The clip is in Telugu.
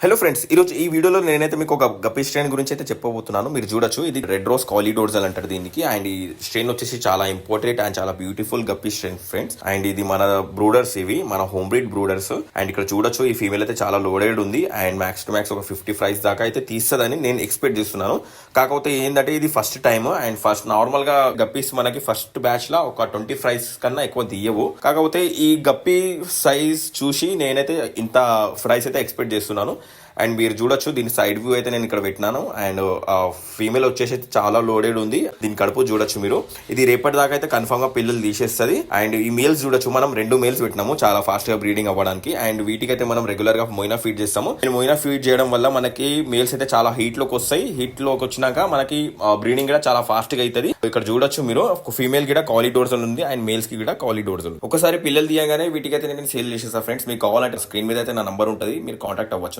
హలో ఫ్రెండ్స్, ఈరోజు ఈ వీడియోలో నేనైతే మీకు ఒక గప్పీ స్ట్రెయిన్ గురించి అయితే చెప్పబోతున్నాను. మీరు చూడొచ్చు, ఇది రెడ్ రోజ్ కాలిడోర్జల్ అంటారు దీనికి. అండ్ ఈ స్ట్రెయిన్ వచ్చేసి చాలా ఇంపార్టెంట్ అండ్ చాలా beautiful guppy strain friends. And ఇది మన బ్రూడర్స్, ఇవి మన హోమ్ బ్రీడ్ బ్రూడర్స్. అండ్ ఇక్కడ చూడొచ్చు, ఈ ఫీమేల్ అయితే చాలా లోడెడ్ ఉంది. అండ్ మ్యాక్స్ టు మ్యాక్స్ ఒక 50 ఫ్రైస్ దాకా అయితే తీస్తుందని నేను ఎక్స్పెక్ట్ చేస్తున్నాను. కాకపోతే ఏంటంటే ఇది first time. And first normal గా గప్పీస్ మనకి ఫస్ట్ బ్యాచ్ లా ఒక 20 ఫ్రైస్ కన్నా ఎక్కువ తీయవు. కాకపోతే ఈ గప్పీ సైజ్ చూసి నేనైతే ఇంత ఫ్రైస్ అయితే ఎక్స్పెక్ట్ చేస్తున్నాను. అండ్ మీరు చూడొచ్చు, దీని సైడ్ వ్యూ అయితే నేను ఇక్కడ పెట్టినాను. అండ్ ఫీమేల్ వచ్చేసి చాలా లోడెడ్ ఉంది. దీని కడుపు చూడొచ్చు మీరు. ఇది రేపటి దాకా అయితే కన్ఫర్మ్ గా పిల్లలు తీసేస్తుంది. అండ్ ఈ మేల్స్ చూడొచ్చు, మనం 2 మేల్స్ పెట్టినాము చాలా ఫాస్ట్ గా బ్రీడింగ్ అవ్వడానికి. అండ్ వీటికైతే మనం రెగ్యులర్ గా మొయినా ఫీడ్ చేస్తాము. మొయినా ఫీడ్ చేయడం వల్ల మనకి మేల్స్ అయితే చాలా హీట్ లోకి వస్తాయి. హీట్ లోకి వచ్చినాక మనకి బ్రీడింగ్ కూడా చాలా ఫాస్ట్ గా అవుతుంది. ఇక్కడ చూడొచ్చు మీరు, ఫీమేల్ కూడా కాలిడోర్జల్ ఉంది అండ్ మేల్స్ కి కూడా కాలిడోర్జల్. ఒకసారి పిల్లలు తీయగానే వీటికైతే నేను సేల్ చేసేస్తా ఫ్రెండ్స్. మీకు కావాలంటే స్క్రీన్ మీద అయితే నా నంబర్ ఉంటుంది, మీరు కాంటాక్ట్ అవ్వచ్చు.